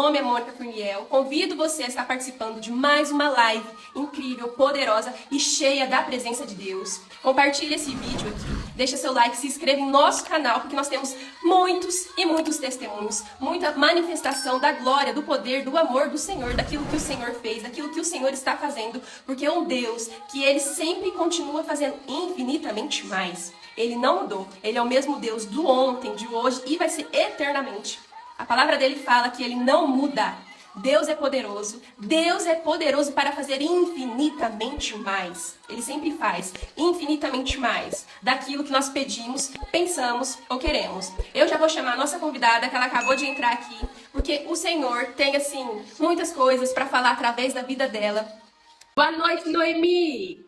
nome é Mônica Furniel. Convido você a estar participando de mais uma live incrível, poderosa e cheia da presença de Deus. Compartilhe esse vídeo aqui, deixa seu like, se inscreva em nosso canal, porque nós temos muitos e muitos testemunhos, muita manifestação da glória, do poder, do amor do Senhor, daquilo que o Senhor fez, daquilo que o Senhor está fazendo, porque é um Deus que Ele sempre continua fazendo infinitamente mais. Ele não mudou, Ele é o mesmo Deus do ontem, de hoje e vai ser eternamente. A palavra dele fala que ele não muda. Deus é poderoso para fazer infinitamente mais. Ele sempre faz infinitamente mais daquilo que nós pedimos, pensamos ou queremos. Eu já vou chamar a nossa convidada, que ela acabou de entrar aqui, porque o Senhor tem, assim, muitas coisas para falar através da vida dela. Boa noite, Noemi!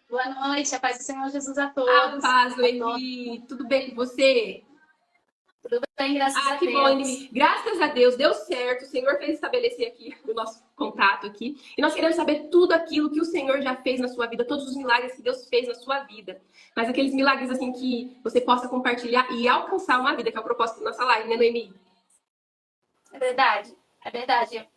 Boa noite, a paz do Senhor Jesus a todos. A paz, Noemi! Tudo bem com você? Tudo bem, graças a Deus. Que bom, Noemi. Graças a Deus, deu certo. O Senhor fez estabelecer aqui o nosso contato aqui. E nós queremos saber tudo aquilo que o Senhor já fez na sua vida, todos os milagres que Deus fez na sua vida. Mas aqueles milagres, assim, que você possa compartilhar e alcançar uma vida, que é o propósito da nossa live, né, Noemi? É verdade, é verdade.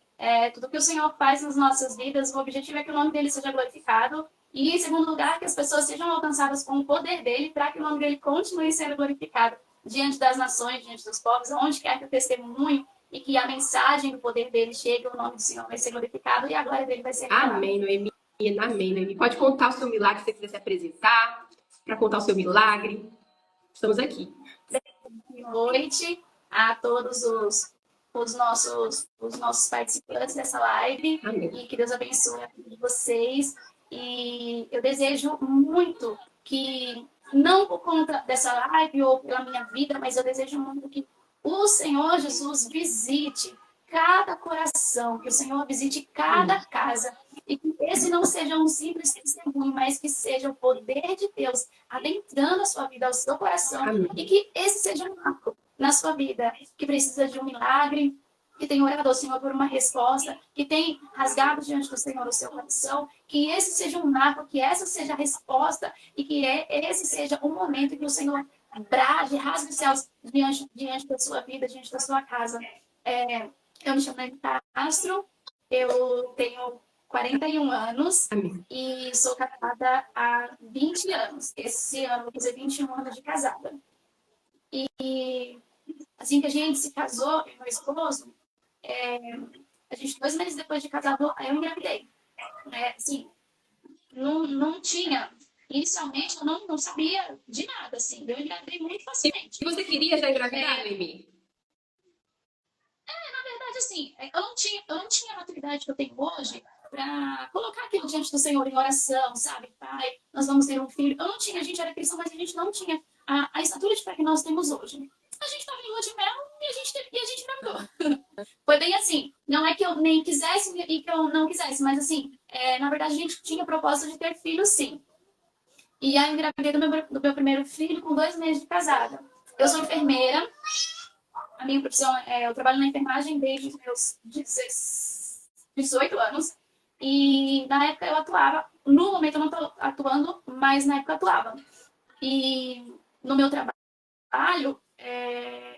Tudo que o Senhor faz nas nossas vidas, o objetivo é que o nome dele seja glorificado. E, em segundo lugar, que as pessoas sejam alcançadas com o poder dele, para que o nome dele continue sendo glorificado diante das nações, diante dos povos, onde quer que o testemunho e que a mensagem do poder dele chegue, o nome do Senhor vai ser glorificado e a glória dele vai ser revelada. Amém, Noemi. Amém, Noemi. Pode contar o seu milagre, se você quiser se apresentar, para contar o seu milagre. Estamos aqui. Boa noite a todos os nossos participantes dessa live. Amém. E que Deus abençoe a todos vocês. E eu desejo muito que, não por conta dessa live ou pela minha vida, mas eu desejo muito que o Senhor Jesus visite cada coração, que o Senhor visite cada casa, e que esse não seja um simples testemunho, mas que seja o poder de Deus adentrando a sua vida, ao seu coração, e que esse seja um marco na sua vida, que precisa de um milagre, que tem orado ao Senhor por uma resposta, que tem rasgado diante do Senhor o seu coração, que esse seja um marco, que essa seja a resposta, e que esse seja o momento que o Senhor brade, rasgue os céus diante da sua vida, diante da sua casa. Eu me chamo Noemi Castro, eu tenho 41 anos. Amém. E sou casada há 20 anos. Esse ano eu vou fazer 21 anos de casada. E assim que a gente se casou, eu e meu esposo, a gente, 2 meses depois de casado, eu engravidei. Assim, não tinha. Inicialmente, eu não sabia de nada, assim. Eu engravidei muito facilmente. E você queria já engravidar, Noemi? Na verdade, assim, eu não tinha a maturidade que eu tenho hoje para colocar aquilo diante do Senhor em oração, sabe? Pai, nós vamos ter um filho. Eu não tinha, a gente era cristão, mas a gente não tinha a estatura de fé que nós temos hoje. A gente estava em lua de mel e a gente engravidou. Foi bem assim. Não é que eu nem quisesse e que eu não quisesse, mas assim, na verdade a gente tinha o propósito de ter filho, sim. E aí eu engravidei do meu primeiro filho com 2 meses de casada. Eu sou enfermeira. A minha profissão eu trabalho na enfermagem desde os meus 18 anos. E na época eu atuava. No momento eu não estou atuando, mas na época eu atuava. E no meu trabalho,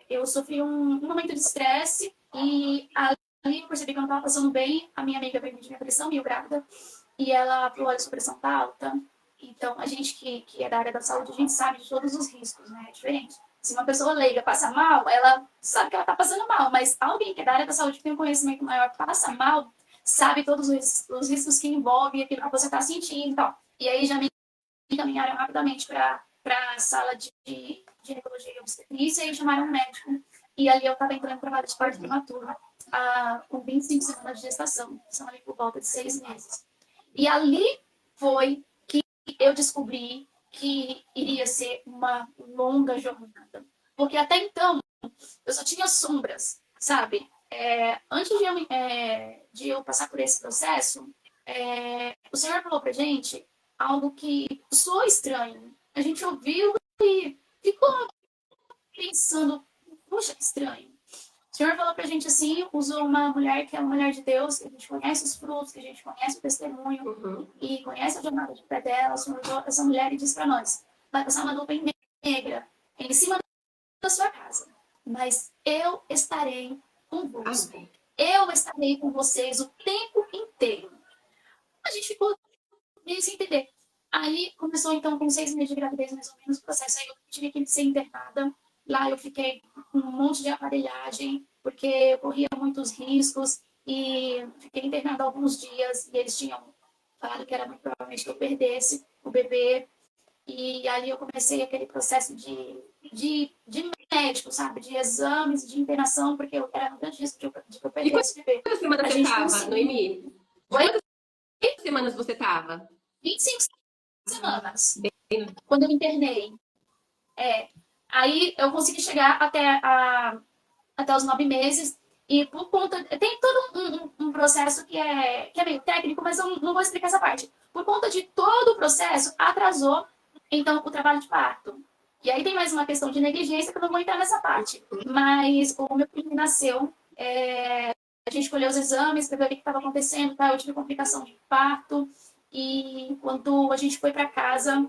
eu sofri um momento de estresse. E ali eu percebi que eu não estava passando bem. A minha amiga veio medir minha pressão, meio grávida. E ela falou: olha, sua pressão está alta. Então, a gente que é da área da saúde, a gente sabe de todos os riscos, né? É diferente. Se uma pessoa leiga passa mal, ela sabe que ela está passando mal, mas alguém que é da área da saúde, que tem um conhecimento maior, passa mal, sabe todos os riscos que envolve aquilo que você está sentindo e tal. E aí já me encaminharam rapidamente para a sala de ginecologia e obstetrícia e chamaram um médico. E ali eu estava entrando para a vaga de parto prematuro, com 25 semanas de gestação, são ali por volta de 6 meses. E ali foi que eu descobri que iria ser uma longa jornada. Porque até então, eu só tinha sombras, sabe? Antes de eu passar por esse processo, o Senhor falou pra gente algo que soou estranho. A gente ouviu e ficou pensando, puxa, que estranho. O Senhor falou pra gente assim, usou uma mulher que é uma mulher de Deus, que a gente conhece os frutos, que a gente conhece o testemunho, e conhece a jornada de fé dela. O Senhor usou essa mulher e disse pra nós: vai passar uma nuvem negra em cima da sua casa, mas eu estarei convosco. Amém. Eu estarei com vocês o tempo inteiro. A gente ficou meio sem entender. Aí começou, então, com 6 meses de gravidez, mais ou menos, o processo. Aí eu tive que ser internada. Lá eu fiquei com um monte de aparelhagem, porque eu corria muitos riscos. E fiquei internada alguns dias. E eles tinham falado que era muito provavelmente que eu perdesse o bebê. E ali eu comecei aquele processo de médico, sabe? De exames, de internação, porque eu era um grande risco de que eu E perdesse o bebê. quantas semanas A você gente estava, conseguiu. Noemi? De Oi? quantas semanas você estava? 25 semanas. Quando eu me internei. É. Aí eu consegui chegar até os 9 meses. E por conta. Tem todo um processo que é meio técnico, mas eu não vou explicar essa parte. Por conta de todo o processo, atrasou, então, o trabalho de parto. E aí tem mais uma questão de negligência que eu não vou entrar nessa parte. Mas o meu filho nasceu, a gente escolheu os exames para ver o que estava acontecendo, tá? Eu tive complicação de parto. E quando a gente foi para casa,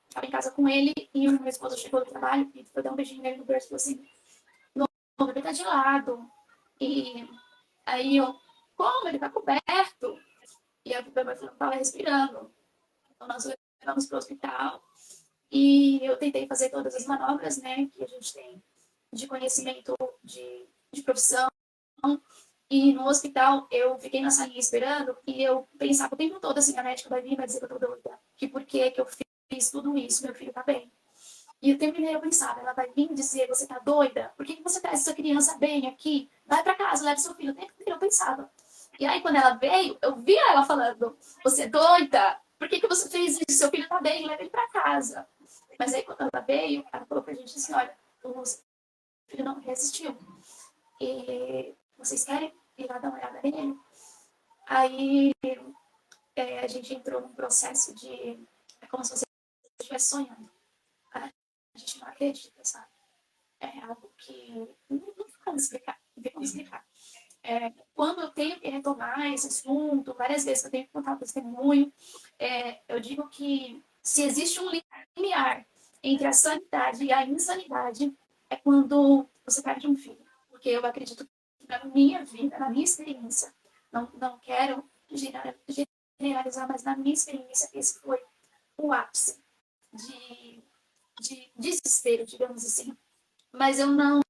estava em casa com ele e o meu esposo chegou do trabalho e foi dar um beijinho nele no berço e falou assim: o bebê tá gelado. E aí eu, como? Ele tá coberto. E a bebê não tava respirando. Então nós levamos pro hospital e eu tentei fazer todas as manobras, né, que a gente tem de conhecimento de profissão. E no hospital eu fiquei na salinha esperando e eu pensava o tempo todo assim: a médica vai vir e vai dizer que eu tô doida. Que por que eu fiz tudo isso? Meu filho tá bem. E o tempo inteiro eu pensava, ela vai vir dizer, você tá doida? Por que você traz sua criança bem aqui? Vai pra casa, leve seu filho. O tempo inteiro eu pensava. E aí, quando ela veio, eu via ela falando, você é doida? Por que você fez isso? Seu filho tá bem, leve ele pra casa. Mas aí, quando ela veio, ela falou pra gente assim, olha, o filho não resistiu. E vocês querem ir lá dar uma olhada nele? Aí, a gente entrou num processo de... É como se você estivesse sonhando. A gente não acredita, sabe? É algo que não tem como explicar. Não tem como explicar. Quando eu tenho que retomar esse assunto, várias vezes que eu tenho que contar o testemunho, eu digo que se existe um limiar entre a sanidade e a insanidade, é quando você perde um filho. Porque eu acredito que na minha vida, na minha experiência, não quero generalizar, mas na minha experiência, esse foi o ápice de, de desespero, digamos assim. Mas eu não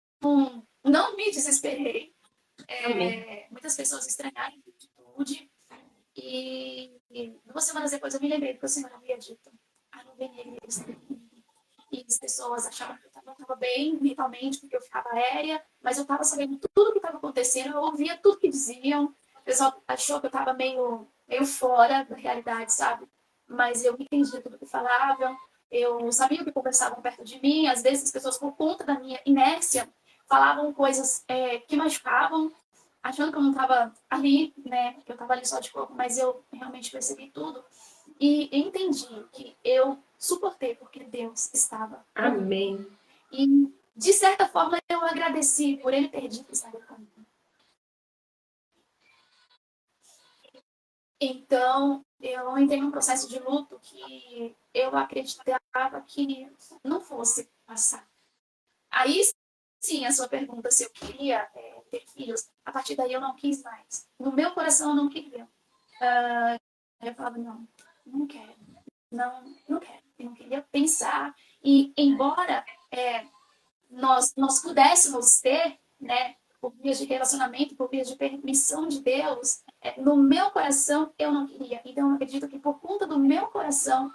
me desesperei. Muitas pessoas estranharam a atitude. E 2 semanas depois eu me lembrei do que o Senhor havia dito. Não vem nele, e as pessoas achavam que eu não estava bem mentalmente, porque eu ficava aérea, mas eu estava sabendo tudo o que estava acontecendo, eu ouvia tudo que diziam. O pessoal achou que eu estava meio fora da realidade, sabe? Mas eu entendia tudo que falavam, eu sabia o que conversavam perto de mim. Às vezes as pessoas, por conta da minha inércia, falavam coisas que machucavam, achando que eu não estava ali, né? Que eu estava ali só de corpo, mas eu realmente percebi tudo. E entendi que eu suportei porque Deus estava comigo. Amém. E, de certa forma, eu agradeci por Ele ter dito que estava comigo. Então, eu entrei num processo de luto que eu acreditava que não fosse passar. Aí, sim, a sua pergunta se eu queria ter filhos, a partir daí eu não quis mais. No meu coração eu não queria. Eu falava, não quero. Não quero. Eu não queria pensar. E, embora nós pudéssemos ter, né, por vias de relacionamento, por vias de permissão de Deus, no meu coração eu não queria. Então eu acredito que por conta do meu coração,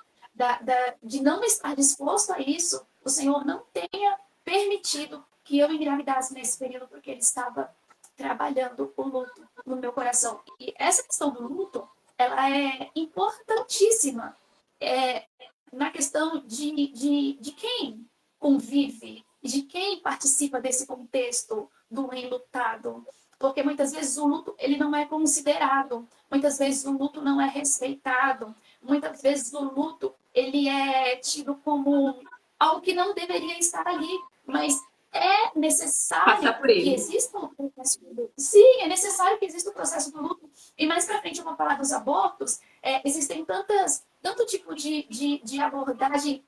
de não estar disposto a isso, o Senhor não tenha permitido que eu engravidasse nesse período, porque Ele estava trabalhando o luto no meu coração. E essa questão do luto, ela é importantíssima na questão de quem convive, de quem participa desse contexto do enlutado. Porque muitas vezes o luto ele não é considerado, muitas vezes o luto não é respeitado, muitas vezes o luto ele é tido como algo que não deveria estar ali, mas é necessário Passar por que ele. exista o processo do luto. Sim, é necessário que exista o processo do luto. E mais para frente eu vou falar dos abortos. Existem tanto tipo de abordagem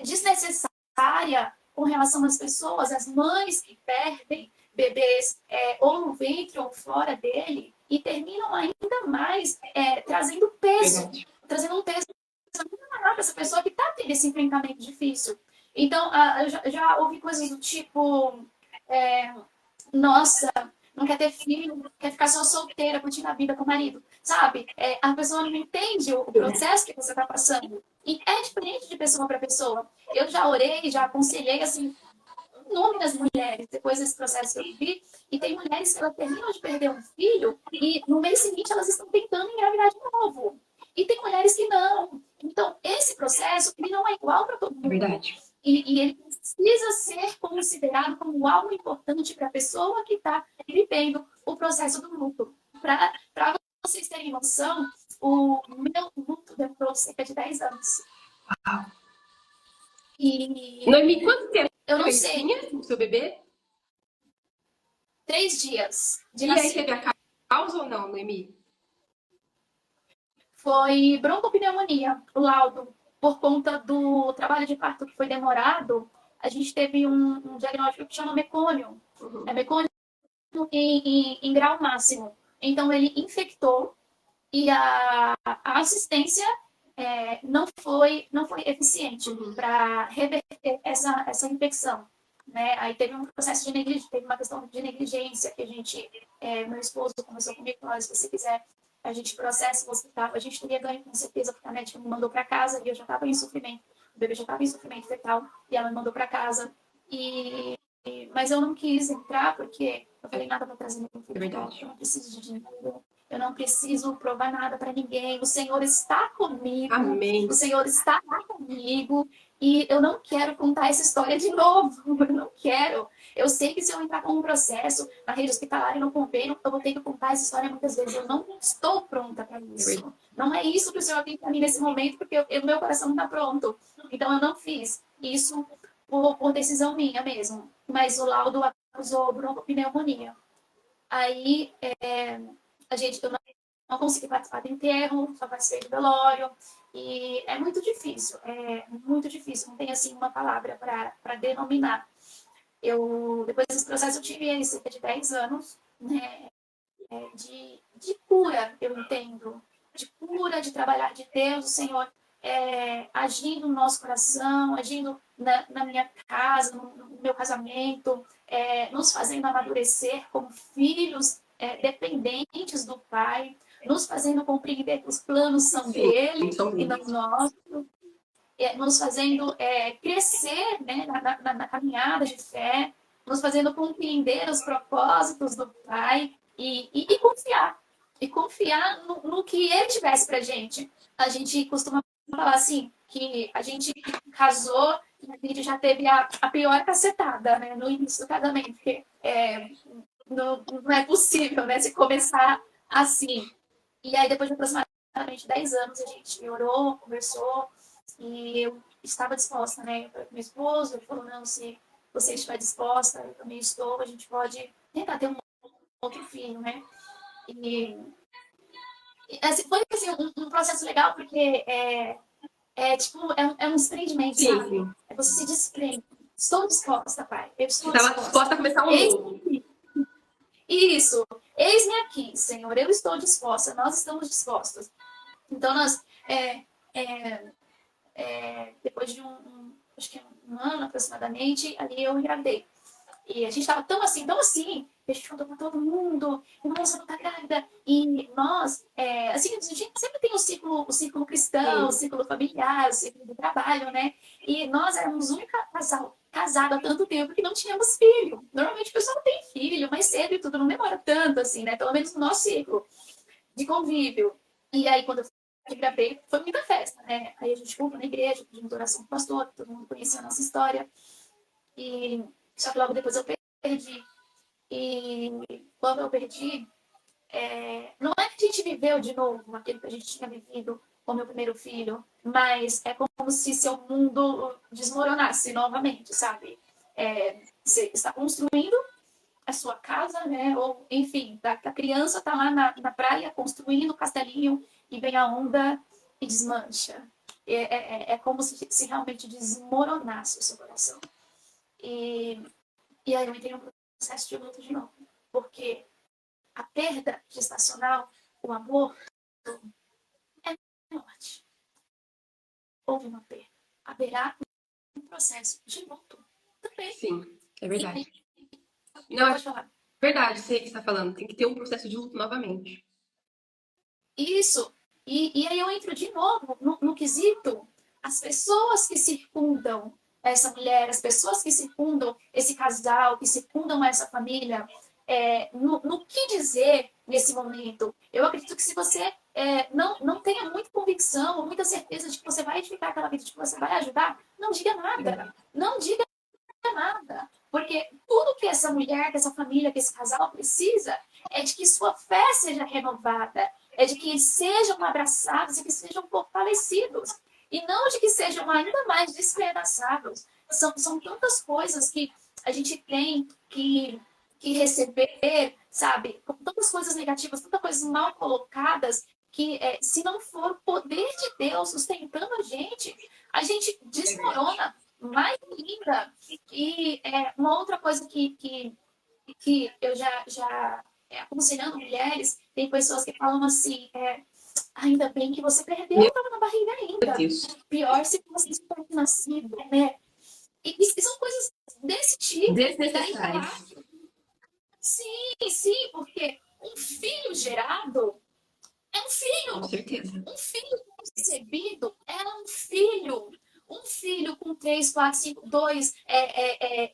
desnecessária com relação às pessoas, às mães que perdem bebês ou no ventre ou fora dele e terminam ainda mais trazendo peso, trazendo um peso muito maior para essa pessoa que está tendo esse enfrentamento difícil. Então, eu já ouvi coisas do tipo, nossa, não quer ter filho, quer ficar só solteira, curtindo a vida com o marido, sabe? A pessoa não entende o processo que você está passando. E é diferente de pessoa para pessoa. Eu já orei, já aconselhei, assim, inúmeras mulheres depois desse processo que eu vivi, e tem mulheres que elas terminam de perder um filho e no mês seguinte elas estão tentando engravidar de novo. E tem mulheres que não. Então, esse processo, ele não é igual para todo mundo. É verdade. E ele precisa ser considerado como algo importante para a pessoa que está vivendo o processo do luto. Para vocês terem noção, o meu luto demorou cerca de 10 anos. E Noemi, quanto tempo eu não ele sei, tinha o seu bebê? 3 dias de E aí nascimento. teve a causa ou não, Noemi? Foi broncopneumonia, o laudo. Por conta do trabalho de parto que foi demorado, a gente teve um diagnóstico que chama mecônio. É mecônio em grau máximo. Então, ele infectou e a assistência não foi eficiente para reverter essa infecção. Né? Aí teve um processo de negligência, teve uma questão de negligência que a gente, meu esposo conversou comigo, falou, se você quiser, a gente processa o hospital, a gente teria ganho com certeza, porque a médica me mandou para casa e eu já estava em sofrimento, o bebê já estava em sofrimento fetal, e ela me mandou para casa, mas eu não quis entrar porque eu falei, nada para trazer meu filho de volta, eu não preciso de dinheiro, eu não preciso provar nada para ninguém. O Senhor está comigo. Amém. O Senhor está lá comigo. E eu não quero contar essa história de novo. Eu não quero. Eu sei que se eu entrar com um processo na rede hospitalar e no convênio, eu vou ter que contar essa história muitas vezes. Eu não estou pronta para isso. Não é isso que o Senhor tem para mim nesse momento, porque o meu coração não está pronto. Então eu não fiz isso por decisão minha mesmo. Mas o laudo acusou broncopneumonia. Aí eu não consegui participar do enterro, só participei do velório, e é muito difícil, não tem assim uma palavra para denominar. Depois desse processo, eu tive cerca de 10 anos, né, de cura, eu entendo, de cura, de trabalhar de Deus, o Senhor agindo no nosso coração, agindo na minha casa, no meu casamento, nos fazendo amadurecer como filhos dependentes do Pai, nos fazendo compreender que os planos são dele e não nossos, nos fazendo crescer, né, na caminhada de fé, nos fazendo compreender os propósitos do Pai e confiar. E confiar no que ele tivesse pra gente. A gente costuma falar assim, que a gente casou e a gente já teve a pior cacetada, né, no início do casamento, porque não é possível, né, se começar assim. E aí, depois de aproximadamente 10 anos, a gente orou, conversou, e eu estava disposta, né? Eu falei com meu esposo, ele falou, não, se você estiver disposta, eu também estou, a gente pode tentar ter um outro filho, né? E assim, foi assim, um processo legal, porque é um desprendimento, sabe? Você se desprende. Estou disposta, pai. Eu estou disposta a começar um novo. Isso. Eis-me aqui, Senhor. Eu estou disposta. Nós estamos dispostos. Então, nós, depois de acho que um ano aproximadamente, ali eu engravidei. E a gente estava tão assim, que a gente contou para todo mundo, nossa, não tá grávida. E nós, assim, a gente sempre tem o ciclo cristão, o ciclo familiar, o ciclo do trabalho, né? E nós éramos o único casal casado há tanto tempo que não tínhamos filho. Normalmente o pessoal tem filho mais cedo e tudo, não demora tanto assim, né? Pelo menos no nosso ciclo de convívio. E aí, quando eu gravei, foi muita festa, né? Aí a gente culpa na igreja, pedimos oração com o pastor, todo mundo conhecia a nossa história. E só que logo depois eu perdi. E quando eu perdi, não é que a gente viveu de novo aquilo que a gente tinha vivido com meu primeiro filho, mas é como se seu mundo desmoronasse novamente, sabe? Você está construindo a sua casa, né? Ou, enfim, a criança está lá na praia construindo o castelinho e vem a onda e desmancha. É como se realmente desmoronasse o seu coração. E aí eu entrei num processo de luto de novo. Porque a perda gestacional, o aborto, é morte. Houve uma perda. Haverá um processo de luto também. Sim, é verdade. E Não, é pode falar. verdade, sei o que você está falando. Tem que ter um processo de luto novamente. Isso. E aí eu entro de novo no quesito as pessoas que circundam essa mulher, as pessoas que circundam esse casal, que circundam essa família, no que dizer nesse momento. Eu acredito que se você não tenha muita convicção, muita certeza de que você vai edificar aquela vida, de que você vai ajudar, não diga nada. Não diga nada. Porque tudo que essa mulher, que essa família, que esse casal precisa é de que sua fé seja renovada, é de que sejam abraçados e que sejam fortalecidos. E não de que sejam ainda mais despedaçados. São tantas coisas que a gente tem que receber, sabe? Tantas coisas negativas, tantas coisas mal colocadas, que se não for o poder de Deus sustentando a gente desmorona mais ainda. E uma outra coisa que eu já aconselhando mulheres, tem pessoas que falam assim, ainda bem que você perdeu, Meu estava na barriga ainda. Deus. Pior se você tivesse nascido, né? E são coisas desse tipo. Daí pra lá, Desnecessárias. sim, porque um filho gerado é um Com filho. certeza. Um filho concebido é um filho. Um filho com 3, 4, 5, 2.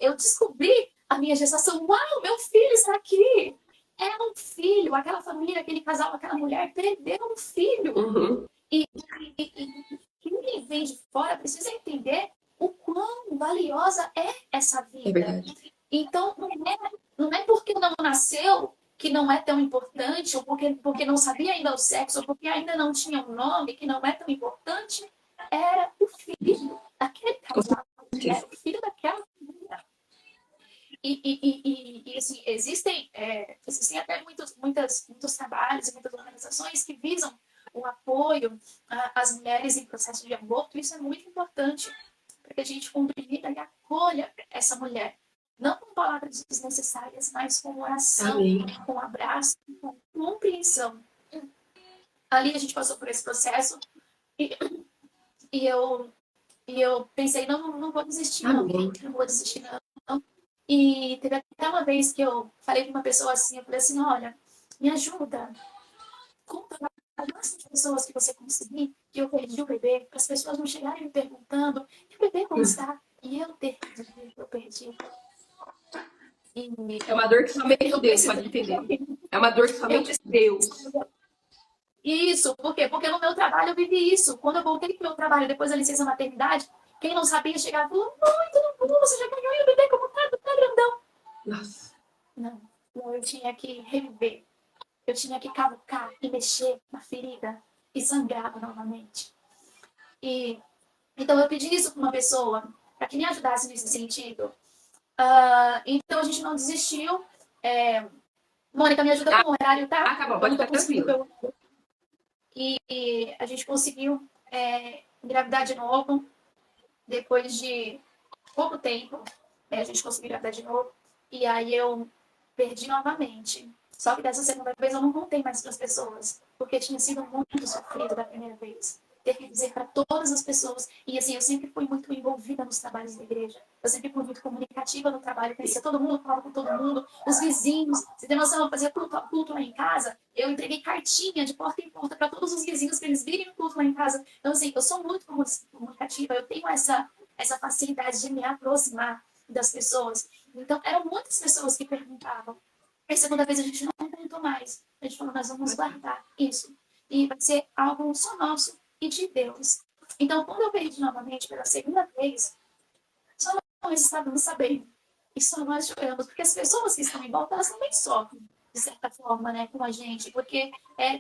Eu descobri a minha gestação. Uau, meu filho está aqui. É um filho. Aquela família, aquele casal, aquela mulher perdeu um filho. Uhum. E quem vem de fora precisa entender o quão valiosa é essa É vida. verdade. Então, não é porque não nasceu que não é tão importante, ou porque não sabia ainda o sexo, ou porque ainda não tinha um nome, que não é tão importante. Era o filho daquele Com casal, era certeza. o filho daquela família. E assim, existem até muitos trabalhos e muitas organizações que visam o apoio às mulheres em processo de aborto. Isso é muito importante para que a gente compreenda e acolha essa mulher. Não com palavras desnecessárias, mas com oração, Amém. com abraço, com compreensão. Ali a gente passou por esse processo e, e, eu, e eu pensei, não vou desistir, não. Amém. Não vou desistir, não. E teve até uma vez que eu falei com uma pessoa assim, eu falei assim, olha, me ajuda, conta o máximo de pessoas que você conseguir que eu perdi o bebê, para as pessoas não chegarem me perguntando, e o bebê como está? E eu perdi. É uma dor que somente Eu Deus preciso. pode entender. É uma dor que Eu somente preciso. Deus. Isso, por quê? Porque no meu trabalho eu vivi isso. Quando eu voltei pro meu trabalho depois da licença maternidade, quem não sabia chegava e falou: Oi, tudo bom? Você já ganhou e o bebê como tá grandão? Nossa. Não, eu tinha que reviver. Eu tinha que cavucar e mexer na ferida e sangrar novamente. E então eu pedi isso para uma pessoa para que me ajudasse nesse sentido. Então a gente não desistiu. Mônica, me ajuda Ah, com o horário, tá? tá bom, Eu pode não tô ficar conseguindo ver tranquilo. o. E a gente conseguiu engravidar de novo depois de pouco tempo. A gente conseguiu engravidar de novo. E aí eu perdi novamente. Só que dessa segunda vez eu não contei mais para as pessoas, porque tinha sido muito sofrido da primeira vez. Ter que dizer para todas as pessoas. E assim, eu sempre fui muito envolvida nos trabalhos da igreja. Eu sempre fui muito comunicativa no trabalho, conhecia todo mundo, falava com todo mundo, os vizinhos. Você tem noção, eu fazia culto lá em casa, eu entreguei cartinha de porta em porta para todos os vizinhos para eles virem o culto lá em casa. Então, assim, eu sou muito comunicativa, eu tenho essa facilidade de me aproximar das pessoas. Então, eram muitas pessoas que perguntavam. A segunda vez a gente não contou mais. A gente falou, nós vamos guardar isso. E vai ser algo só nosso e de Deus. Então, quando eu perdi novamente pela segunda vez, só nós estávamos sabendo. E só nós choramos. Porque as pessoas que estão em volta, elas também sofrem, de certa forma, né, com a gente. Porque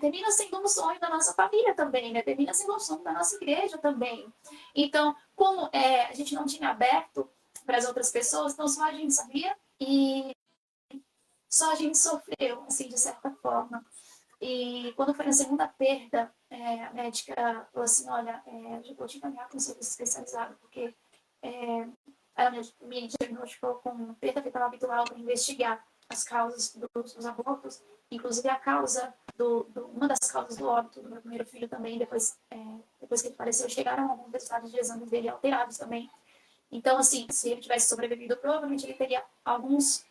termina sendo um sonho da nossa família também, né? Termina sendo um sonho da nossa igreja também. Então, como a gente não tinha aberto para as outras pessoas, então só a gente sabia e só a gente sofreu, assim, de certa forma. E quando foi na segunda perda, a médica falou assim, olha, eu vou te encaminhar com um serviço especializado, porque ela me diagnosticou com perda fetal habitual para investigar as causas dos abortos, inclusive a causa uma das causas do óbito do meu primeiro filho também, depois que ele faleceu, chegaram alguns resultados de exames dele alterados também. Então, assim, se ele tivesse sobrevivido, provavelmente ele teria algumas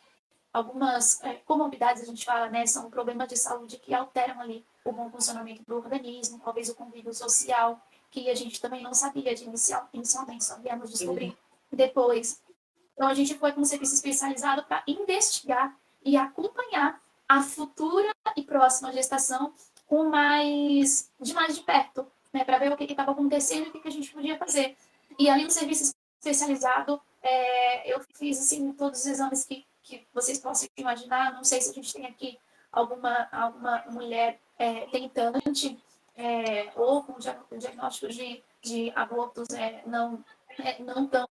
comorbidades, a gente fala, né? São problemas de saúde que alteram ali o bom funcionamento do organismo, talvez o convívio social, que a gente também não sabia inicialmente, só viemos descobrir depois. Então, a gente foi com um serviço especializado para investigar e acompanhar a futura e próxima gestação com mais de perto, né? Para ver o que estava acontecendo e o que a gente podia fazer. E ali no serviço especializado, eu fiz assim, todos os exames que vocês possam imaginar. Não sei se a gente tem aqui alguma mulher tentante ou com diagnóstico de abortos não tão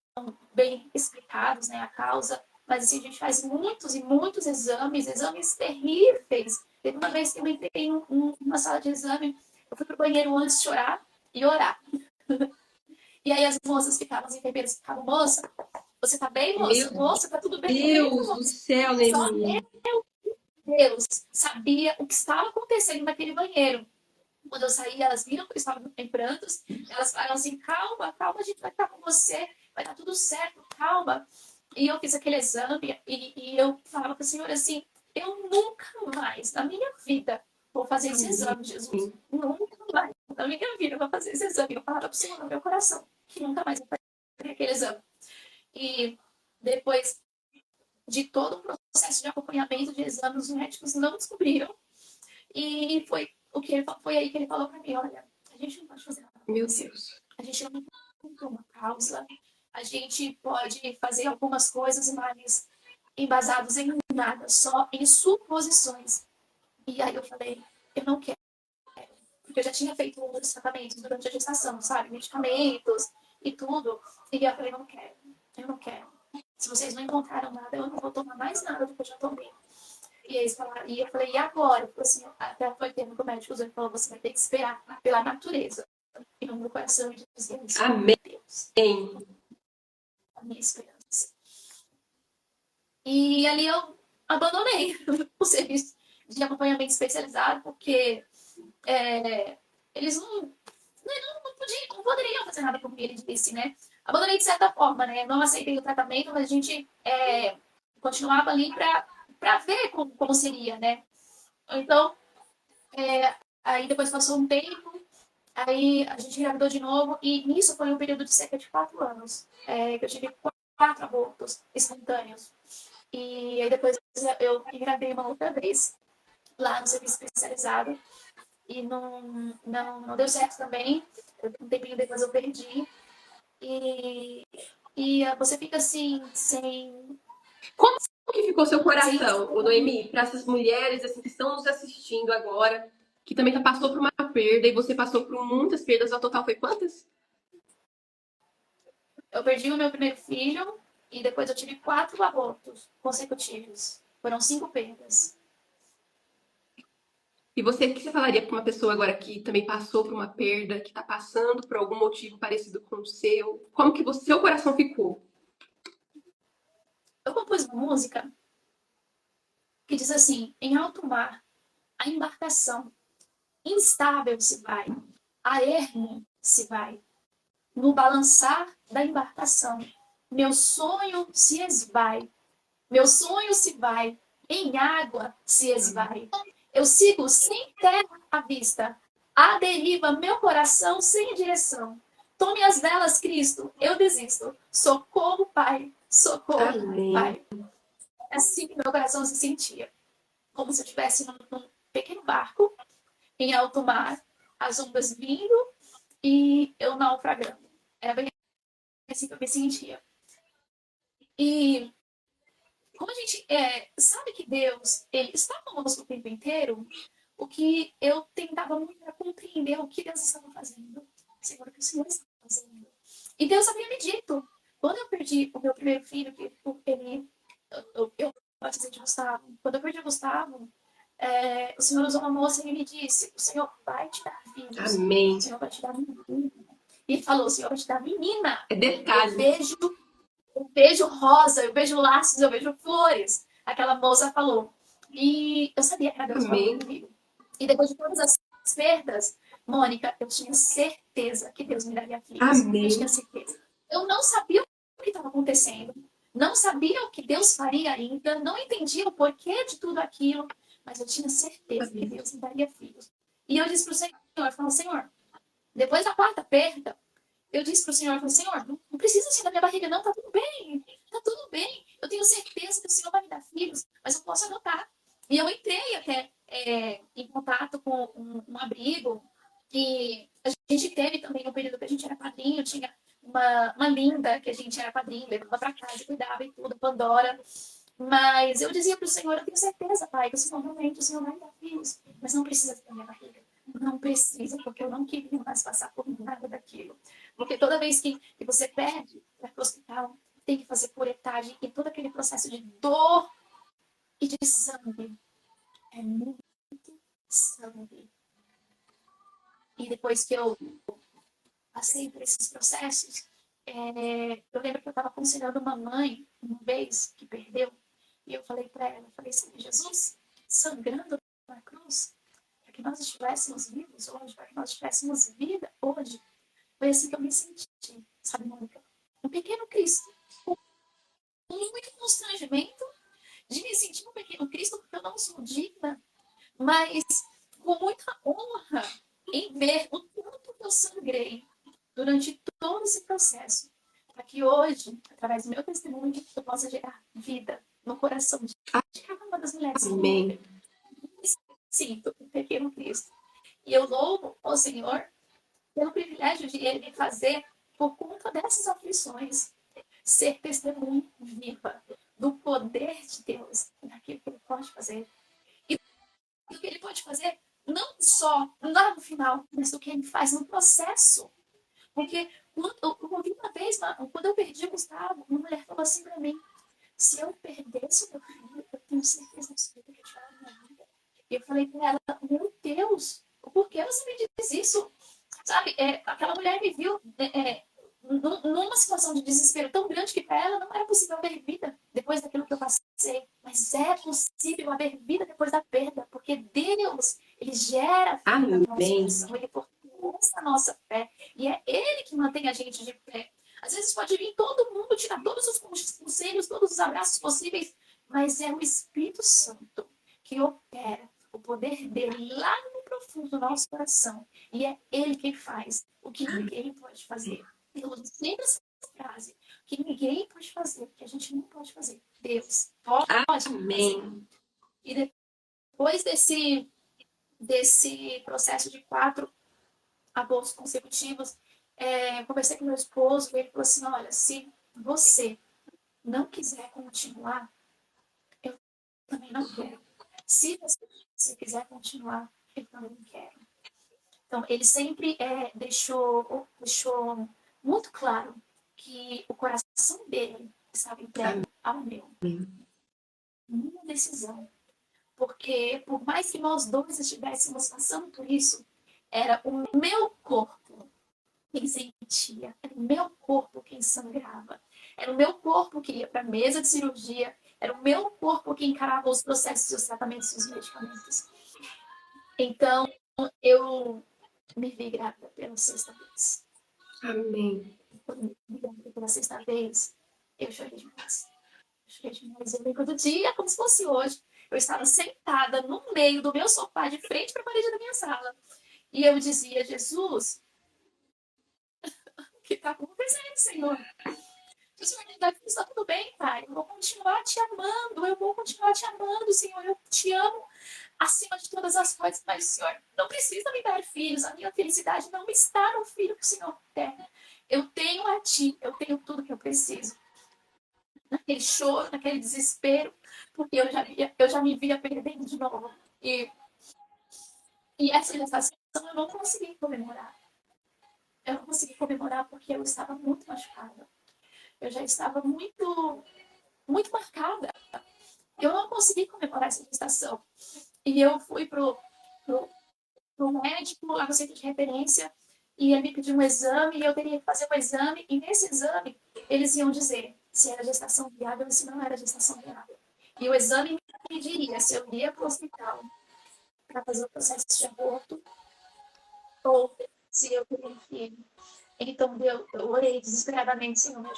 bem explicados, né, a causa. Mas assim, a gente faz muitos e muitos exames terríveis. Teve uma vez que eu entrei numa sala de exame, eu fui pro banheiro antes de chorar e orar. E aí as moças ficavam, as enfermeiras ficavam, moça, você tá bem, moça? Moça, tá tudo bem? Deus do céu, Noemi. Deus sabia o que estava acontecendo naquele banheiro. Quando eu saí, elas viram que eu estava em prantos. Elas falaram assim, calma, calma, a gente vai estar com você. Vai dar tudo certo, calma. E eu fiz aquele exame e eu falava para o Senhor assim, eu nunca mais na minha vida vou fazer esse exame, Jesus. Nunca mais na minha vida vou fazer esse exame. Eu falava para o Senhor no meu coração que nunca mais vou fazer aquele exame. E depois de todo um processo de acompanhamento de exames, os médicos não descobriram. E foi aí que ele falou para mim, olha, a gente não pode fazer nada. Meu Deus. A gente não encontrou uma causa. A gente pode fazer algumas coisas, mas embasados em nada, só em suposições. E aí eu falei, eu não quero. Porque eu já tinha feito outros tratamentos durante a gestação, sabe? Medicamentos e tudo. E eu falei, não quero. Eu não quero. Se vocês não encontraram nada, eu não vou tomar mais nada do que eu já tomei. E eles falaram, e eu falei, e agora? Eu falei assim, até foi tempo que o médico usou e falou, você vai ter que esperar pela natureza. E no meu coração eu dizia isso. Amém. Deus, a minha esperança. E ali eu abandonei o serviço de acompanhamento especializado, porque eles não poderiam fazer nada por mim, ele disse, né? Abandonei de certa forma, né? Não aceitei o tratamento, mas a gente continuava ali para ver como seria, né? Então, aí depois passou um tempo, aí a gente engravidou de novo, e nisso foi um período de cerca de 4 anos, que eu tive 4 abortos espontâneos. E aí depois eu engravidei uma outra vez, lá no serviço especializado, e não deu certo também. Um tempinho depois eu perdi. E você fica assim, sem... Como que ficou seu coração, ô Noemi, para essas mulheres assim, que estão nos assistindo agora, que também passou por uma perda e você passou por muitas perdas, ao total foi quantas? Eu perdi o meu primeiro filho e depois eu tive 4 abortos consecutivos. Foram 5 perdas. E você, o que você falaria para uma pessoa agora que também passou por uma perda, que está passando por algum motivo parecido com o seu? Como que seu coração ficou? Eu compus uma música que diz assim, em alto mar, a embarcação instável se vai, a ermo se vai. No balançar da embarcação, meu sonho se esvai. Meu sonho se vai, em água se esvai. Eu sigo sem terra à vista. À deriva, meu coração sem direção. Tome as velas, Cristo, eu desisto. Socorro, Pai, socorro, Amém. Pai. É assim que meu coração se sentia. Como se eu estivesse num pequeno barco, em alto mar, as ondas vindo e eu naufragando. Era bem assim que eu me sentia. E como a gente sabe que Deus ele está conosco o tempo inteiro, o que eu tentava muito era compreender o que Deus estava fazendo. Senhor, o que o Senhor está fazendo. E Deus havia me dito, quando eu perdi o meu primeiro filho, que eu batizei de Gustavo, quando eu perdi o Gustavo, o Senhor usou uma moça e me disse, o Senhor vai te dar filhos. Amém. O Senhor vai te dar menina. E ele falou, o Senhor vai te dar menina. É detalhe. Eu vejo Eu vejo rosa, eu vejo laços, eu vejo flores. Aquela moça falou. E eu sabia que era Deus falando Amém. comigo. E depois de todas as perdas, Mônica, eu tinha certeza que Deus me daria filhos. Eu tinha Amém. certeza. Eu não sabia o que estava acontecendo. Não sabia o que Deus faria ainda. Não entendia o porquê de tudo aquilo. Mas eu tinha certeza que Deus me daria filhos. E eu disse para o Senhor, eu falei, Senhor, depois da quarta perda, eu disse para o Senhor, eu falei, Senhor, não precisa assim da minha barriga, não, tá tudo bem. Tá tudo bem. Eu tenho certeza que o Senhor vai me dar filhos, mas eu posso adotar. E eu entrei até em contato com um abrigo e a gente teve também um período que a gente era padrinho, tinha uma linda que a gente era padrinho, levava para casa, cuidava e tudo, Pandora. Mas eu dizia para o Senhor, eu tenho certeza, Pai, que o Senhor realmente, o Senhor vai me dar filhos, mas não precisa da minha barriga. Não precisa, porque eu não queria mais passar por nada daquilo. Porque toda vez que você perde, vai para o hospital, tem que fazer curetagem e todo aquele processo de dor e de sangue. É muito sangue. E depois que eu passei por esses processos, eu lembro que eu estava aconselhando uma mãe, uma vez, que perdeu, e eu falei para ela, eu falei assim, Jesus, sangrando na cruz, para que nós estivéssemos vivos hoje, para que nós tivéssemos vida hoje. Foi assim que eu me senti, sabe, Mônica? Um pequeno Cristo, com muito constrangimento de me sentir um pequeno Cristo, porque eu não sou digna, mas com muita honra em ver o tanto que eu sangrei durante todo esse processo, para que hoje, através do meu testemunho, eu possa gerar vida no coração de cada uma das mulheres que Amém. me sinto um pequeno Cristo. E eu louvo ao Senhor pelo privilégio de Ele me fazer, por conta dessas aflições, ser testemunha viva do poder de Deus, daquilo que Ele pode fazer. E do que Ele pode fazer não só lá no final, mas do que Ele faz no processo. Porque eu ouvi uma vez, quando eu perdi o Gustavo, uma mulher falou assim para mim, se eu perdesse o meu filho, eu tenho certeza absoluta que eu tirava a minha vida. E eu falei para ela, meu Deus, por que você me diz isso? Sabe, aquela mulher me viu numa situação de desespero tão grande que para ela não era possível haver vida depois daquilo que eu passei. Mas é possível haver vida depois da perda, porque Deus, Ele gera vida no nosso Amém. coração, Ele fortalece a nossa fé, e é Ele que mantém a gente de pé. Às vezes pode vir todo mundo, tirar todos os conselhos, todos os abraços possíveis, mas é o Espírito Santo que opera o poder dele lá no profundo do nosso coração. E é Ele quem faz o que ninguém pode fazer. Eu uso sempre essa frase. O que ninguém pode fazer, o que a gente não pode fazer. Deus pode Amém. fazer. E depois desse processo de 4 abortos consecutivos, conversei com meu esposo e ele falou assim, olha, se você não quiser continuar, eu também não quero. Se você quiser continuar, eu também não quero. Então, ele sempre deixou muito claro que o coração dele estava entregue ao meu. Minha decisão. Porque, por mais que nós dois estivéssemos passando por isso, era o meu corpo quem sentia, era o meu corpo quem sangrava, era o meu corpo que ia para a mesa de cirurgia, era o meu corpo que encarava os processos, os tratamentos e os medicamentos. Então, eu me vi grávida pela sexta vez. Amém. Quando me vi grávida pela sexta vez, eu chorei demais. Eu lembro do dia como se fosse hoje. Eu estava sentada no meio do meu sofá, de frente para a parede da minha sala. E eu dizia, Jesus, o que está acontecendo, Senhor? O Senhor está tudo bem, Pai. Eu vou continuar te amando. Eu vou continuar te amando, Senhor. Eu te amo acima de todas as coisas. Mas, Senhor, não precisa me dar filhos. A minha felicidade não está no filho que o Senhor tem. Eu tenho a Ti. Eu tenho tudo que eu preciso. Naquele choro, naquele desespero, porque eu já me via perdendo de novo. E essa gestação eu não consegui comemorar. Eu não consegui comemorar porque eu estava muito machucada. Eu já estava muito, muito marcada. Eu não consegui comemorar essa gestação. E eu fui pro médico, lá no centro de referência, e ele me pediu um exame, e eu teria que fazer um exame, e nesse exame eles iam dizer se era gestação viável ou se não era gestação viável. E o exame me diria se eu iria para o hospital para fazer o processo de aborto ou se eu teria um filho. Então eu orei desesperadamente, Senhor, me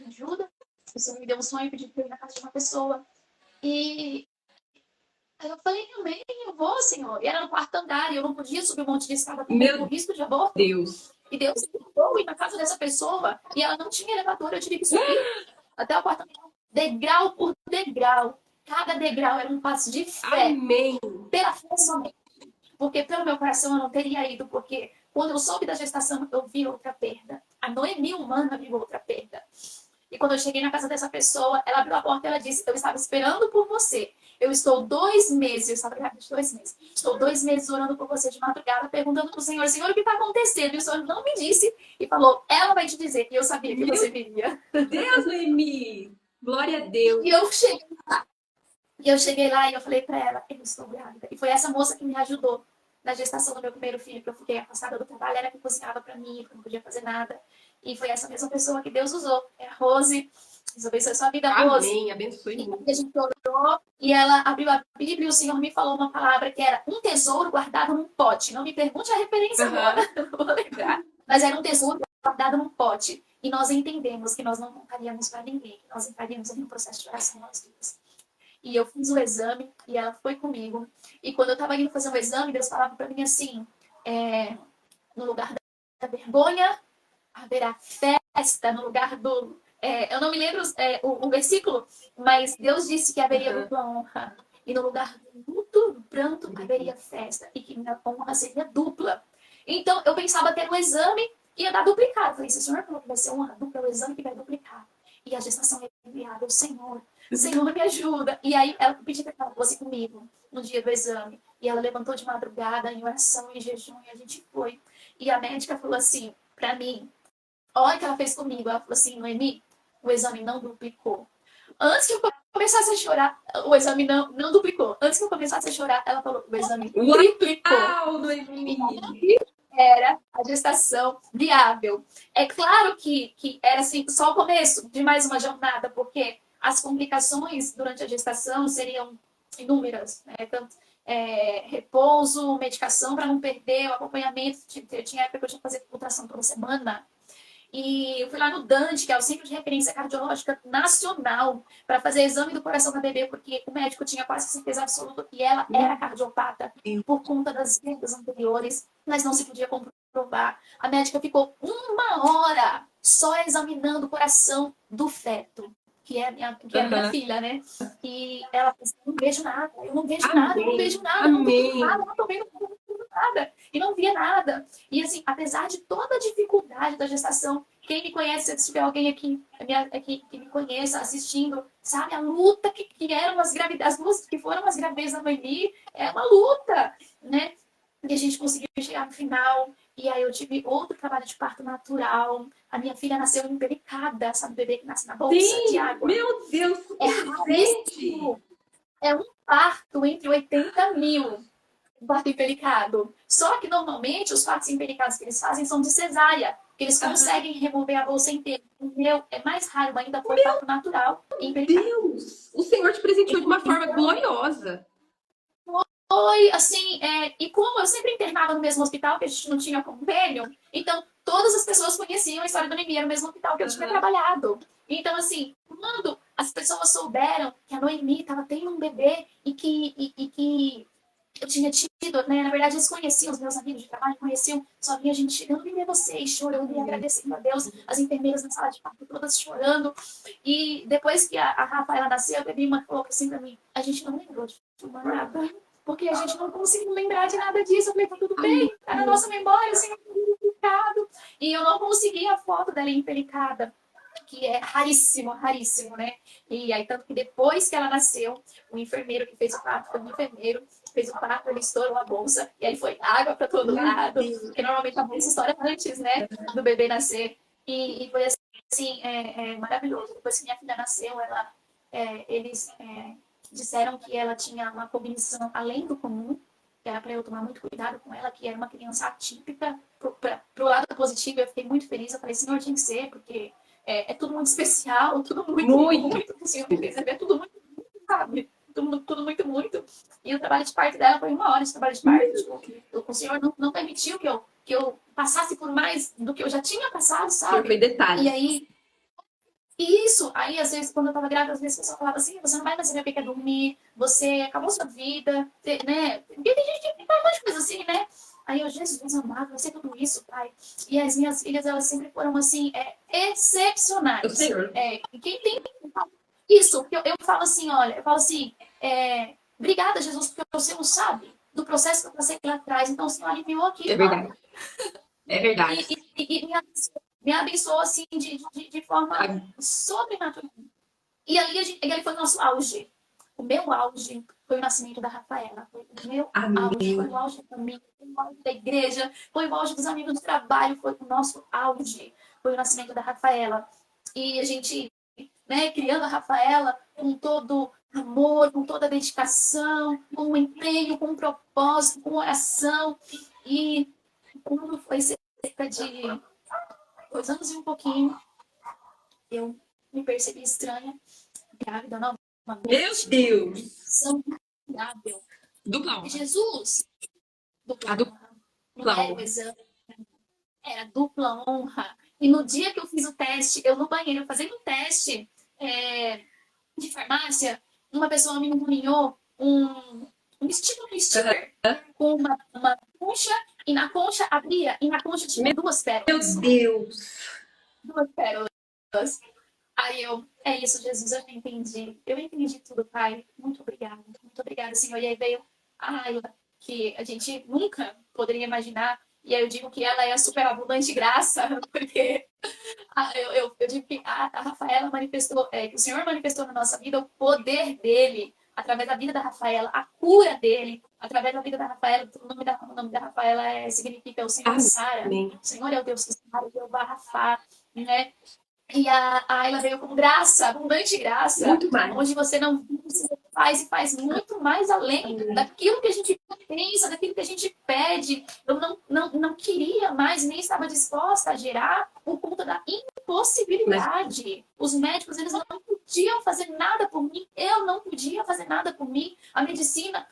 ajuda. O Senhor me deu um sonho, pedi para ir na casa de uma pessoa. E aí eu falei, amém, eu vou, Senhor. E era no quarto andar, e eu não podia subir um monte de escada com Meu risco de aborto. Deus. E Deus me levou ir na casa dessa pessoa, e ela não tinha elevador, eu tive que subir até o quarto andar, degrau por degrau. Cada degrau era um passo de fé, Amém. pela fé somente. Porque pelo meu coração eu não teria ido, porque quando eu soube da gestação, eu vi outra perda. A Noemi humana viu outra perda. E quando eu cheguei na casa dessa pessoa, ela abriu a porta e ela disse, eu estava esperando por você. Eu estou 2 meses, eu estava grávida de 2 meses. Estou 2 meses orando por você de madrugada, perguntando para o Senhor, Senhor, o que está acontecendo? E o Senhor não me disse e falou, ela vai te dizer. E eu sabia que você viria. Deus, Noemi. Glória a Deus. E eu cheguei lá e eu falei para ela, eu estou grávida. E foi essa moça que me ajudou na gestação do meu primeiro filho, que eu fiquei afastada do trabalho, era que cozinhava para mim, que eu não podia fazer nada. E foi essa mesma pessoa que Deus usou. É a Rose. Deus abençoe sua vida, Rose. Amém. Abençoe E muito. a gente orou e ela abriu a Bíblia e o Senhor me falou uma palavra que era um tesouro guardado num pote. Não me pergunte a referência agora, não vou lembrar. Mas era um tesouro guardado num pote. E nós entendemos que nós não contaríamos para ninguém, que nós entraríamos em um processo de oração nós duas. E eu fiz o exame e ela foi comigo. E quando eu estava indo fazer o exame, Deus falava para mim assim, no lugar da vergonha, haverá festa, no lugar do... eu não me lembro o versículo, mas Deus disse que haveria dupla honra. E no lugar do luto, do pranto, haveria festa. E que minha honra seria dupla. Então, eu pensava ter um exame e ia dar duplicado. Eu falei, se o Senhor falou que vai ser honra dupla, é o exame que vai duplicar. E a gestação é enviada. Senhor, me ajuda. E aí, ela pediu para que ela fosse comigo no dia do exame. E ela levantou de madrugada em oração, em jejum, e a gente foi. E a médica falou assim, para mim, olha o que ela fez comigo. Ela falou assim, Noemi, o exame não duplicou. Antes que eu começasse a chorar, o exame não duplicou. Antes que eu começasse a chorar, ela falou, o exame triplicou. Uau, Noemi. Era a gestação viável. É claro que era assim, só o começo de mais uma jornada, porque as complicações durante a gestação seriam inúmeras, né? Tanto repouso, medicação para não perder, o acompanhamento. Tinha época que eu tinha que fazer ultrassom toda semana. E eu fui lá no Dante, que é o Centro de Referência Cardiológica Nacional, para fazer exame do coração da bebê, porque o médico tinha quase certeza absoluta que ela era cardiopata por conta das vendas anteriores, mas não se podia comprovar. A médica ficou 1 hora só examinando o coração do feto, que é a minha filha, né? E ela disse, não vejo nada, eu não vejo nada, eu não vejo nada, eu não vejo nada, eu não tô vendo nada. E não via nada. E assim, apesar de toda a dificuldade da gestação, quem me conhece, se tiver alguém aqui, que me conheça assistindo, sabe a luta que eram as gravidez, as duas que foram as gravidez da Noemi, é uma luta, né? E a gente conseguiu chegar no final. E aí eu tive outro trabalho de parto natural. A minha filha nasceu empelicada, sabe, o bebê que nasce na bolsa de água. Meu Deus, É raríssimo. É um parto entre 80 mil. Um parto empelicado. Só que normalmente os partos empelicados que eles fazem são de cesárea, que eles conseguem remover a bolsa inteira. O meu é mais raro, ainda foi parto natural e empelicado. Deus, o Senhor te presenteou de uma forma gloriosa. Foi assim, e como eu sempre internava no mesmo hospital, que a gente não tinha convênio, então todas as pessoas conheciam a história do Noemi, era o mesmo hospital que eu tinha trabalhado. Então, assim, quando as pessoas souberam que a Noemi estava tendo um bebê e que eu tinha tido, né? Na verdade, eles conheciam, os meus amigos de trabalho conheciam, só vinha a gente chegando e ver vocês, chorando e agradecendo a Deus, as enfermeiras na sala de parto todas chorando. E depois que a Rafaela nasceu, a Bebê falou assim pra mim, a gente não lembrou de filmar nada, porque a gente não conseguiu lembrar de nada disso. Eu falei, tá tudo bem, tá na nossa memória, assim, empelicado. E eu não consegui a foto dela empelicada, que é raríssimo, raríssimo, né? E aí, tanto que depois que ela nasceu, o enfermeiro que fez o parto foi um enfermeiro, fez o parto, ele estourou a bolsa, e aí foi água para todo lado, porque normalmente a bolsa estoura antes, né, do bebê nascer. E foi assim, maravilhoso. Depois que minha filha nasceu, eles disseram que ela tinha uma cognição além do comum, que era para eu tomar muito cuidado com ela, que era uma criança atípica. Pro lado positivo, eu fiquei muito feliz. Eu falei, Senhor, tinha que ser, porque é tudo muito especial, tudo Muito. muito que o Senhor fez, é tudo muito, sabe? Tudo muito. E o trabalho de parto dela foi 1 hora de trabalho de parto. Tipo, o Senhor não permitiu que eu passasse por mais do que eu já tinha passado, O senhor foi sabe? detalhes. E aí, isso, aí às vezes quando eu tava grávida, às vezes a pessoa falava assim, você não vai mais saber o que é dormir, você acabou sua vida, né? Porque tem gente que fala um monte de coisa assim, né? Aí eu, Jesus amado, vai ser tudo isso, pai. E as minhas filhas, elas sempre foram assim, O excepcionais. senhor. E quem tem isso, porque eu falo assim, olha, eu falo assim, obrigada, Jesus, porque você não sabe do processo que eu passei lá atrás, então o Senhor aliviou aqui, É verdade. É verdade. e me abençoou assim de forma sobrenatural. E ali, e ali foi o nosso auge. O meu auge foi o nascimento da Rafaela. Foi o meu auge. Foi Amém. o auge da família, foi o auge da igreja, foi o auge dos amigos do trabalho, foi o nosso auge. Foi o nascimento da Rafaela. E a gente, né, criando a Rafaela com todo amor, com toda dedicação, com um empenho, com um propósito, com oração. E quando foi cerca de 2 anos e um pouquinho, eu me percebi estranha, grávida Meu novamente. Deus. Saudável. Dupla honra. Jesus, dupla A honra. Não dupla era o honra. exame, era dupla honra. E no dia que eu fiz o teste, eu no banheiro fazendo um teste de farmácia, uma pessoa me encaminhou um sticker com uma concha, e na concha abria, e na concha tinha Meu 2 pérolas. Deus. 2 pérolas. Aí eu, é isso, Jesus, eu entendi. Eu entendi tudo, Pai. Muito obrigada. Muito obrigada, Senhor. E aí veio a Ayla, que a gente nunca poderia imaginar. E aí eu digo que ela é a superabundante graça, porque eu digo que a Rafaela manifestou, que o Senhor manifestou na nossa vida o poder dele, através da vida da Rafaela, a cura dele, através da vida da Rafaela. O nome da Rafaela significa o Senhor Sara. Amém. O Senhor é o Deus que sara, o Deus Barrafá, né? E a Ayla veio com graça, abundante graça, Muito mais. onde você não faz e faz muito mais além daquilo que a gente pensa, daquilo que a gente pede. Eu não queria mais, nem estava disposta a gerar por conta da Mas, impossibilidade. Os médicos, eles não podiam fazer nada por mim, eu não podia fazer nada por mim. A medicina,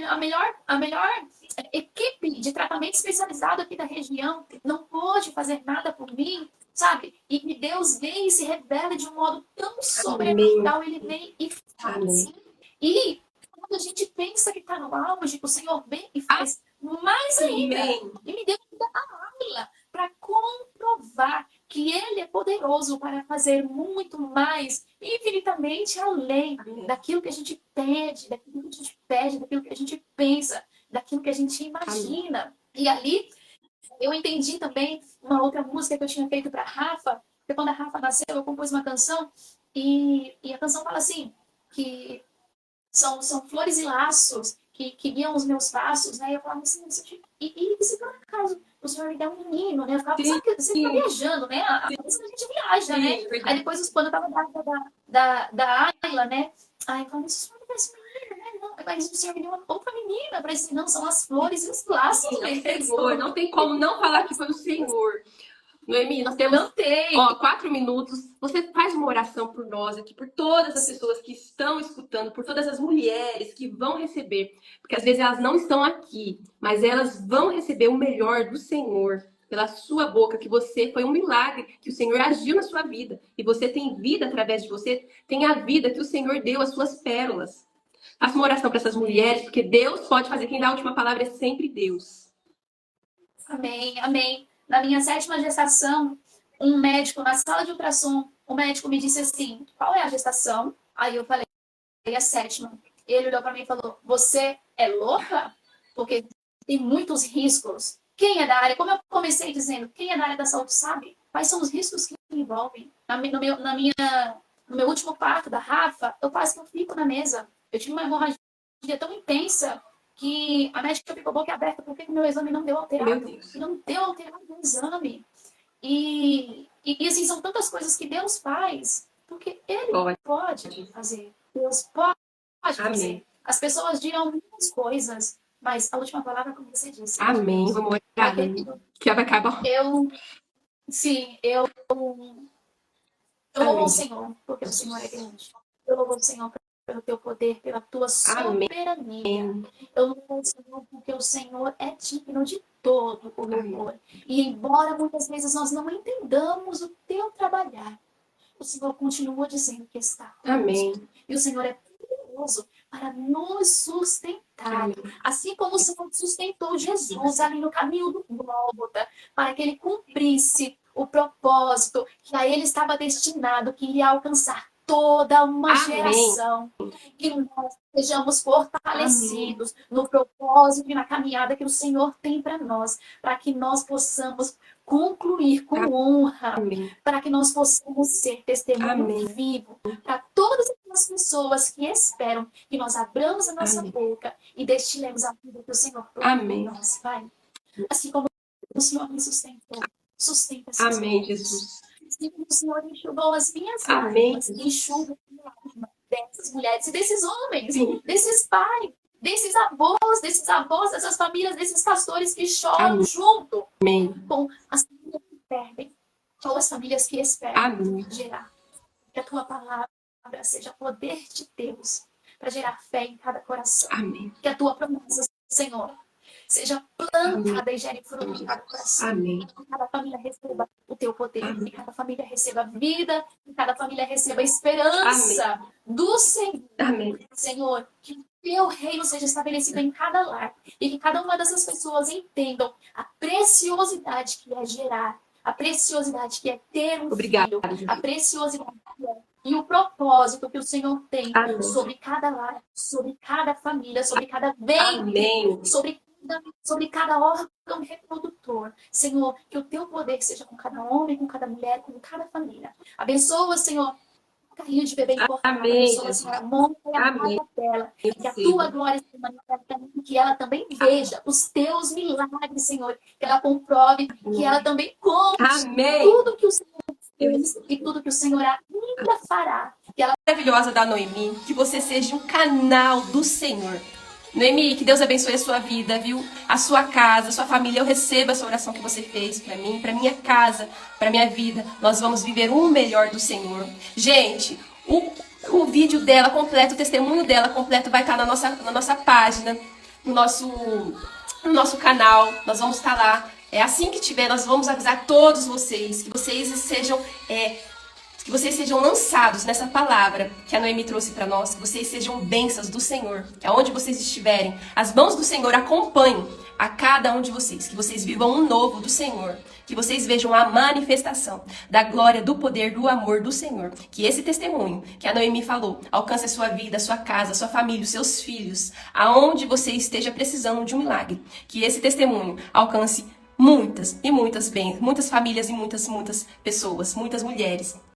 a melhor equipe de tratamento especializado aqui da região não pôde fazer nada por mim, sabe? E que Deus vem e se revela de um modo tão amém. sobrenatural, ele vem e faz. Amém. E quando a gente pensa que está no auge, o Senhor vem e faz mais ainda. Amém. E me deu a Ayla para comprovar que Ele é poderoso para fazer muito mais, infinitamente além daquilo que a gente pede, daquilo que a gente pede, daquilo que a gente pensa, daquilo que a gente imagina. E ali eu entendi também uma outra música que eu tinha feito para Rafa, porque quando a Rafa nasceu, eu compus uma canção e a canção fala assim, que são flores e laços que guiam os meus passos, né? E eu falava assim, e se por acaso o Senhor me der um menino, né? Eu ficava, sabe que você fica viajando, né? A música a gente viaja, né? Aí depois, quando eu tava grávida da Ayla, né? Aí eu falava, se o Senhor me desse menino, né? Não, mas o Senhor me deu uma outra menina. Eu falei assim, não, são as flores e os laços mesmo. Senhor, não tem como não falar que foi o Senhor. Noemi, nós temos Não tem. 4 minutos. Você faz uma oração por nós aqui, por todas as pessoas que estão escutando, por todas as mulheres que vão receber. Porque às vezes elas não estão aqui, mas elas vão receber o melhor do Senhor pela sua boca, que você foi um milagre, que o Senhor agiu na sua vida. E você tem vida através de você, tem a vida que o Senhor deu, as suas pérolas. Faça uma oração para essas mulheres, porque Deus pode fazer. Quem dá a última palavra é sempre Deus. Amém, amém. Na minha 7ª gestação, um médico, na sala de ultrassom, o médico me disse assim, qual é a gestação? Aí eu falei, a 7ª. Ele olhou para mim e falou, você é louca? Porque tem muitos riscos. Quem é da área, como eu comecei dizendo, quem é da área da saúde sabe quais são os riscos que envolvem. No meu último parto da Rafa, eu quase que eu fico na mesa. Eu tive uma hemorragia tão intensa que a médica ficou boca aberta porque o meu exame não deu alterado. Meu Deus. Não deu alterado o exame. E assim, são tantas coisas que Deus faz, porque Ele pode fazer. Deus pode fazer. Amém. As pessoas dirão muitas coisas, mas a última palavra, como você disse. Amém. Vamos orar. Que vai acabar. Sim, Eu louvo Amém. o Senhor, porque o Senhor é grande. Eu louvo o Senhor pelo teu poder, pela tua soberania. Eu louvo o Senhor porque o Senhor é digno de todo o louvor. E embora muitas vezes nós não entendamos o teu trabalhar, o Senhor continua dizendo que está conosco. Amém. E o Senhor é poderoso para nos sustentar. Amém. Assim como o Senhor sustentou Jesus ali no caminho do Gólgota, para que ele cumprisse o propósito que a ele estava destinado, que iria alcançar toda uma Amém. geração. Que nós sejamos fortalecidos no propósito e na caminhada que o Senhor tem para nós, para que nós possamos concluir com honra, Amém. para que nós possamos ser testemunho Amém. vivo para todas as pessoas que esperam que nós abramos a nossa Amém. boca e destilemos a vida que o Senhor plantou Amém. em nós, Pai. Assim como o Senhor me sustentou, sustenta essas Amém, vidas. Jesus. Assim como o Senhor enxugou as minhas Amém. lágrimas, enxuga a lágrima dessas mulheres e desses homens, Sim. desses pais, desses avós, dessas famílias, desses pastores que choram Amém. junto Amém. com as famílias que perdem, ou as famílias que esperam Amém. gerar. Que a tua palavra seja poder de Deus para gerar fé em cada coração. Amém. Que a tua promessa, Senhor, seja plantada e gere fruto em cada coração. Amém. Que cada família receba o teu poder. Amém. Que cada família receba vida. Que cada família receba a esperança do Senhor. Amém. Senhor, que o teu reino seja estabelecido em cada lar. E que cada uma dessas pessoas entendam a preciosidade que é gerar. A preciosidade que é ter um Obrigada, filho. A preciosidade que é e o propósito que o Senhor tem Amém. sobre cada lar, sobre cada família, sobre cada ventre, Amém. sobre cada órgão reprodutor. Senhor, que o teu poder seja com cada homem, com cada mulher, com cada família. Abençoa, Senhor, o carrinho de bebê importado. Amém, Abençoa, Senhor, a Mônica e a Amém. casa dela. Que a tua glória se manifesta, que ela também veja os teus milagres, Senhor. Que ela comprove, que ela também conte Amém. tudo que o Senhor fez e tudo que o Senhor ainda fará. Que ela Maravilhosa da Noemi, que você seja um canal do Senhor. Noemi, que Deus abençoe a sua vida, viu? A sua casa, a sua família. Eu recebo essa oração que você fez para mim, para minha casa, para minha vida. Nós vamos viver o melhor do Senhor. Gente, o vídeo dela completo, o testemunho dela completo vai estar na nossa página, no nosso canal. Nós vamos estar lá. Assim que tiver, nós vamos avisar todos vocês, que vocês sejam lançados nessa palavra que a Noemi trouxe para nós, que vocês sejam bênçãos do Senhor, que aonde vocês estiverem, as mãos do Senhor acompanhem a cada um de vocês, que vocês vivam um novo do Senhor, que vocês vejam a manifestação da glória, do poder, do amor do Senhor, que esse testemunho que a Noemi falou alcance a sua vida, a sua casa, a sua família, os seus filhos, aonde você esteja precisando de um milagre, que esse testemunho alcance muitas famílias e muitas pessoas, muitas mulheres.